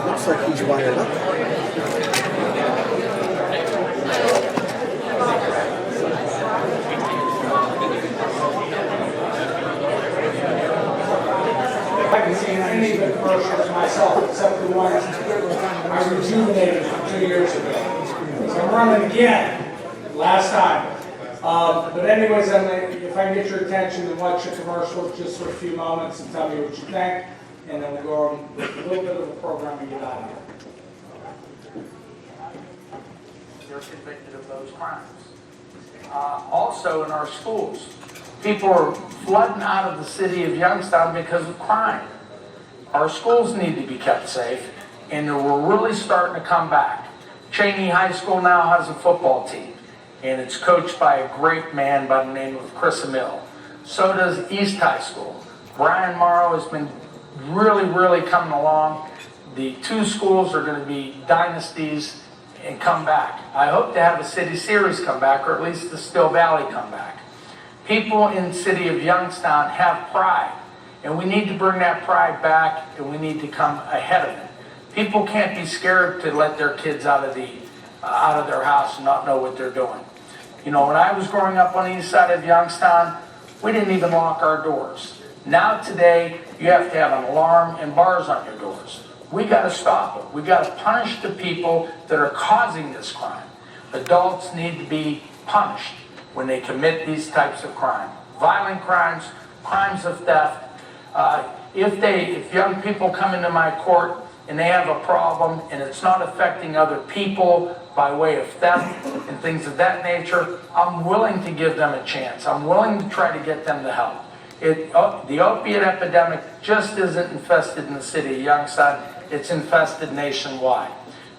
Looks like he's wired up. I haven't seen any of the commercials myself, except the ones I rejuvenated from 2 years ago. So I'm running again, last time. But anyways, if I can get your attention and watch the commercial just for a few moments and tell me what you think, and then we'll go on with a little bit of a program and get out of here. They're convicted of those crimes. Also in our schools, people are flooding out of the city of Youngstown because of crime. Our schools need to be kept safe, and we're really starting to come back. Cheney High School now has a football team, and it's coached by a great man by the name of Chris Emil. So does East High School. Brian Morrow has been really coming along. The two schools are going to be dynasties and come back. I hope to have a city series come back, or at least the Still Valley come back. People in the city of Youngstown have pride, and we need to bring that pride back, and we need to come ahead of it. People can't be scared to let their kids out of their house and not know what they're doing. You know, when I was growing up on the east side of Youngstown, we didn't even lock our doors. Now today, you have to have an alarm and bars on your doors. We got to stop it. We got to punish the people that are causing this crime. Adults need to be punished when they commit these types of crime. Violent crimes, crimes of theft. If young people come into my court and they have a problem and it's not affecting other people by way of theft and things of that nature, I'm willing to give them a chance. I'm willing to try to get them the help. The opiate epidemic just isn't infested in the city of Youngstown. It's infested nationwide.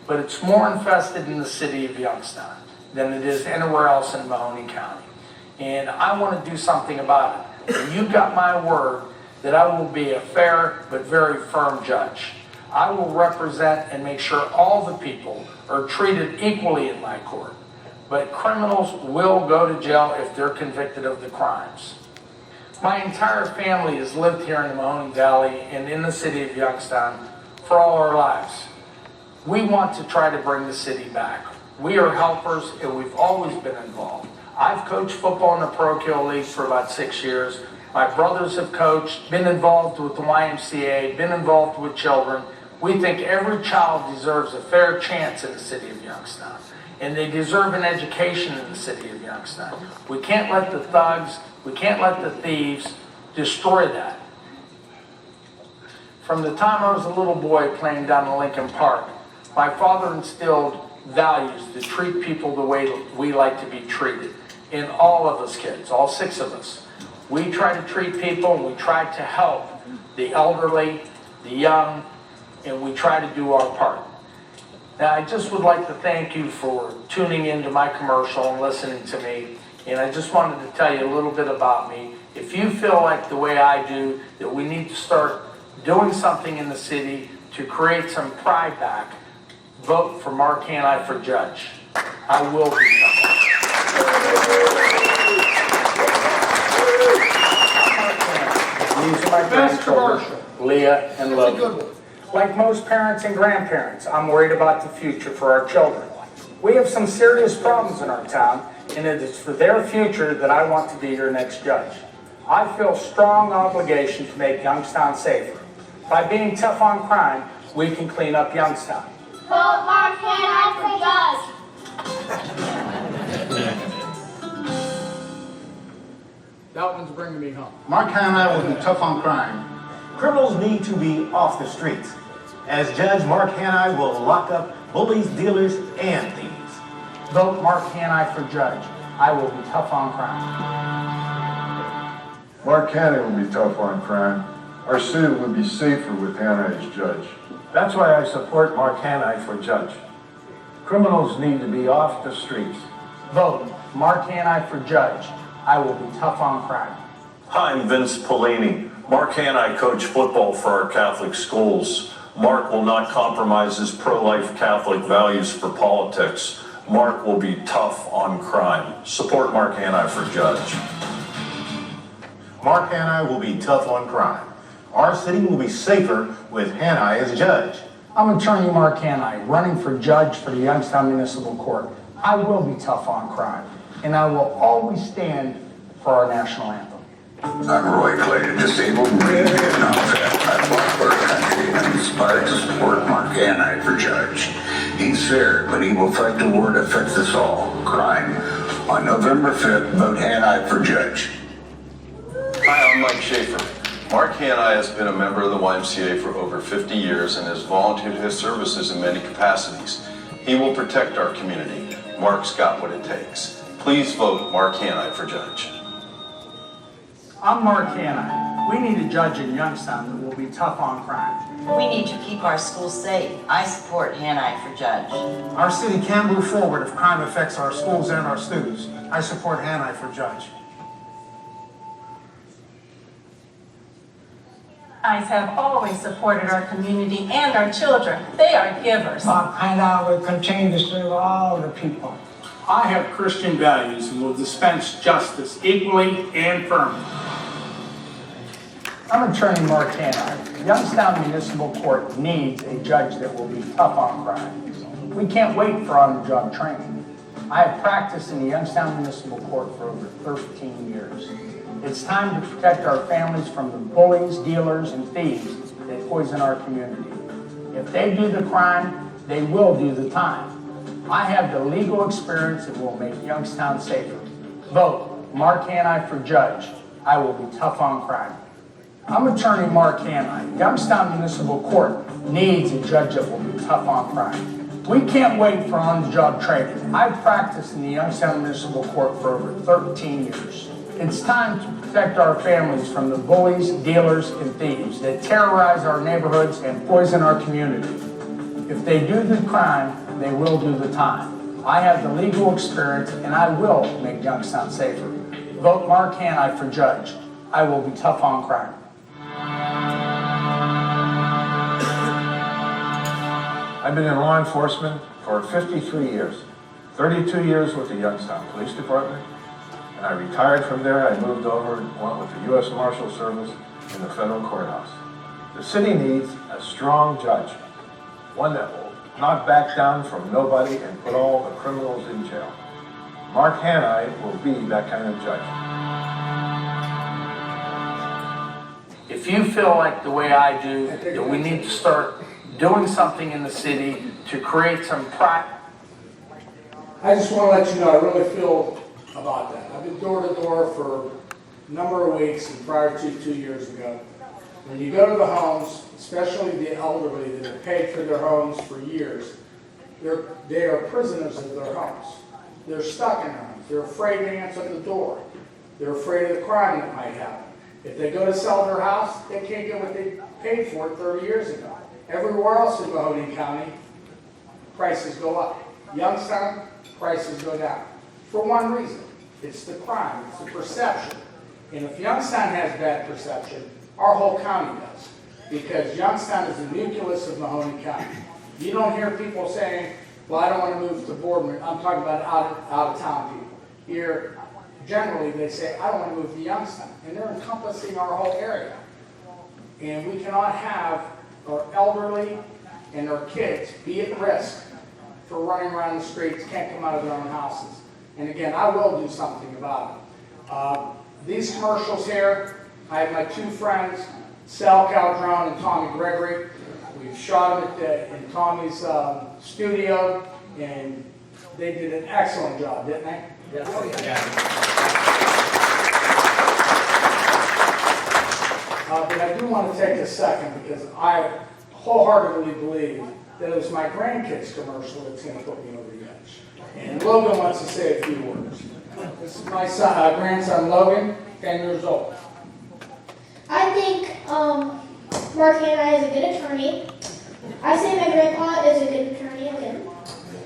But it's more infested in the city of Youngstown than it is anywhere else in Mahoning County. And I want to do something about it. And you've got my word that I will be a fair but very firm judge. I will represent and make sure all the people are treated equally in my court. But criminals will go to jail if they're convicted of the crimes. My entire family has lived here in the Mahoning Valley and in the city of Youngstown for all our lives. We want to try to bring the city back. We are helpers and we've always been involved. I've coached football in the parochial leagues for about 6 years. My brothers have coached, been involved with the YMCA, been involved with children. We think every child deserves a fair chance in the city of Youngstown, and they deserve an education in the city of Youngstown. We can't let the thugs, we can't let the thieves destroy that. From the time I was a little boy playing down in Lincoln Park, my father instilled values to treat people the way we like to be treated. In all of us kids, all 6 of us. We try to treat people, we try to help the elderly, the young, and we try to do our part. Now, I just would like to thank you for tuning into my commercial and listening to me. And I just wanted to tell you a little bit about me. If you feel like the way I do, that we need to start doing something in the city to create some pride back, vote for Mark Hanni for judge. I will be These are my grandchildren, Leah and Logan. Like most parents and grandparents, I'm worried about the future for our children. We have some serious problems in our town, and it is for their future that I want to be your next judge. I feel strong obligation to make Youngstown safer. By being tough on crime, we can clean up Youngstown. Vote Mark Hanni for judge. That one's bringing me home. Mark Hanni will be tough on crime. Criminals need to be off the streets. As judge, Mark Hanni will lock up bullies, dealers, and thieves. Vote Mark Hanni for judge. I will be tough on crime. Mark Hanni will be tough on crime. Our city would be safer with Hanni as judge. That's why I support Mark Hanni for judge. Criminals need to be off the streets. Vote Mark Hanni for judge. I will be tough on crime. Hi, I'm Vince Pelini. Mark Hanni coached football for our Catholic schools. Mark will not compromise his pro-life Catholic values for politics. Mark will be tough on crime. Support Mark Hanni for judge. Mark Hanni will be tough on crime. Our city will be safer with Hanni as judge. I'm Attorney Mark Hanni, running for judge for the Youngstown Municipal Court. I will be tough on crime, and I will always stand for our national anthem. I'm Roy Clay, a disabled Marine Vietnam vet. I fought for our country and I'm inspired to support Mark Hanni for judge. He's fair, but he will fight the war that affects us all, crime. On November 5th, vote Hanni for judge. Hi, I'm Mike Schaefer. Mark Hanni has been a member of the YMCA for over 50 years and has volunteered his services in many capacities. He will protect our community. Mark's got what it takes. Please vote Mark Hanni for judge. I'm Mark Hanni. We need a judge in Youngstown that will be tough on crime. We need to keep our schools safe. I support Hanni for judge. Our city can move forward if crime affects our schools and our students. I support Hanni for judge. Hannis have always supported our community and our children. They are givers. Mark Hanni will continue to serve all the people. I have Christian values and will dispense justice equally and firmly. I'm Attorney Mark Hanni. Youngstown Municipal Court needs a judge that will be tough on crime. We can't wait for on-the-job training. I have practiced in the Youngstown Municipal Court for over 13 years. It's time to protect our families from the bullies, dealers, and thieves that poison our community. If they do the crime, they will do the time. I have the legal experience that will make Youngstown safer. Vote Mark Hanni for judge. I will be tough on crime. I'm Attorney Mark Hanni. Youngstown Municipal Court needs a judge that will be tough on crime. We can't wait for on-the-job training. I've practiced in the Youngstown Municipal Court for over 13 years. It's time to protect our families from the bullies, dealers, and thieves that terrorize our neighborhoods and poison our community. If they do the crime, they will do the time. I have the legal experience, and I will make Youngstown safer. Vote Mark Hanni for judge. I will be tough on crime. I've been in law enforcement for 53 years, 32 years with the Youngstown Police Department, When I retired from there, I moved over and went with the U.S. Marshal Service in the federal courthouse. The city needs a strong judge, one that will not back down from nobody and put all the criminals in jail. Mark Hanni will be that kind of judge. If you feel like the way I do, that we need to start doing something in the city to create some pride. I just want to let you know, I really feel about that. I've been door to door for a number of weeks, and prior to 2 years ago. When you go to the homes, especially the elderly that have paid for their homes for years, they are prisoners of their homes. They're stuck in their homes. They're afraid to answer the door. They're afraid of the crime that might happen. If they go to sell their house, they can't get what they paid for it 30 years ago. Everywhere else in Mahoning County, prices go up. Youngstown, prices go down. For one reason, it's the crime, it's the perception. And if Youngstown has bad perception, our whole county does. Because Youngstown is the nucleus of Mahoning County. You don't hear people saying, well, I don't want to move to Boardman. I'm talking about out of town people. Here, generally, they say, I don't want to move to Youngstown. And they're encompassing our whole area. And we cannot have our elderly and our kids be at risk for running around the streets, can't come out of their own houses. And again, I will do something about it. These commercials here, I have my two friends, Sal Caldron and Tommy Gregory. We've shot them in Tommy's studio, and they did an excellent job, didn't they? Yes. But I do want to take a second, because I wholeheartedly believe that it was my grandkids' commercial that's going to put me over the edge. And Logan wants to say a few words. This is my son, grandson Logan, 10 years old. I think Mark Hanni is a good attorney. I say my grandpa is a good attorney again.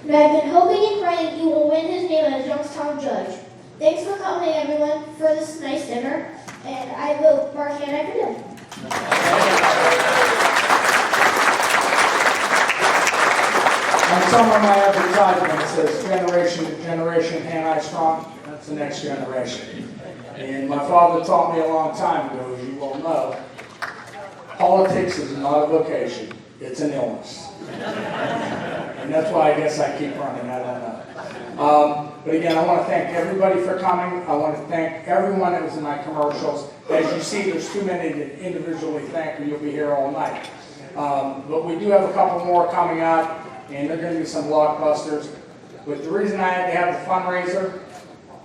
And I've been hoping and praying he will win his name as Youngstown judge. Thanks for coming, everyone, for this nice dinner. And I vote Mark Hanni for judge. On some of my advertisements, it says generation to generation, Hanni strong. That's the next generation. And my father taught me a long time ago, as you all know, politics is not a vocation, it's an illness. And that's why I guess I keep running, I don't know. But again, I want to thank everybody for coming. I want to thank everyone that was in my commercials. As you see, there's too many to individually thank, or you'll be here all night. But we do have a couple more coming out, and they're going to be some blockbusters. But the reason I had to have the fundraiser,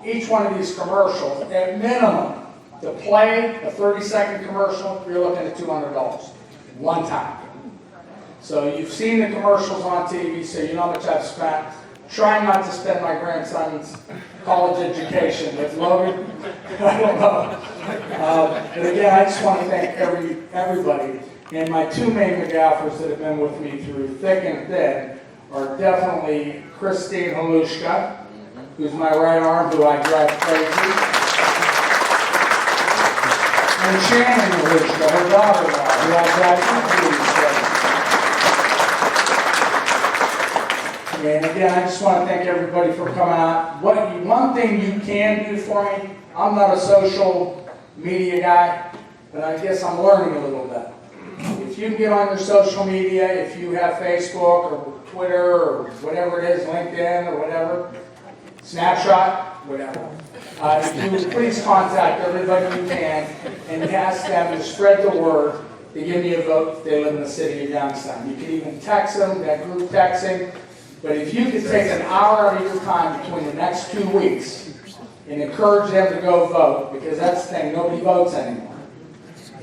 each one of these commercials, at minimum, to play a 30-second commercial, you're looking at $200, one time. So you've seen the commercials on TV, so you know how much I've spent. Trying not to spend my grandson's college education with Logan. I don't know. But again, I just want to thank everybody. And my two main McGaffers that have been with me through thick and thin are definitely Christine Halushka, who's my right arm, who I drive crazy. And Shannon Halushka, her daughter-in-law, who I drive completely crazy. And again, I just want to thank everybody for coming out. One thing you can do for me, I'm not a social media guy, but I guess I'm learning a little bit. If you can get on your social media, if you have Facebook or Twitter or whatever it is, LinkedIn or whatever, Snapshot, whatever, you please contact everybody you can and ask them to spread the word to give me a vote if they live in the city of Youngstown. You can even text them, that group texting. But if you could take an hour out of your time between the next 2 weeks and encourage them to go vote, because that's the thing, nobody votes anymore.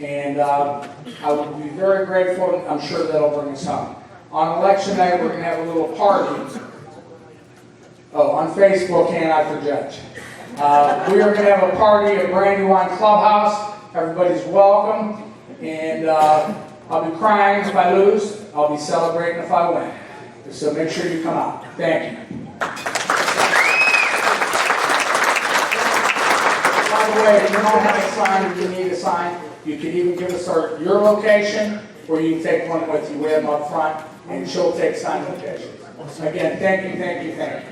And I would be very grateful, and I'm sure that'll bring us home. On election night, we're going to have a little party. Oh, on Facebook, Hanni for Judge. We are going to have a party at Brandywine Clubhouse. Everybody's welcome. And I'll be crying if I lose. I'll be celebrating if I win. So make sure you come out. Thank you. By the way, if you don't have a sign or you need a sign, you can even give us your location, or you can take one with you. We have them up front, and she'll take sign locations. Again, thank you, thank you, thank you.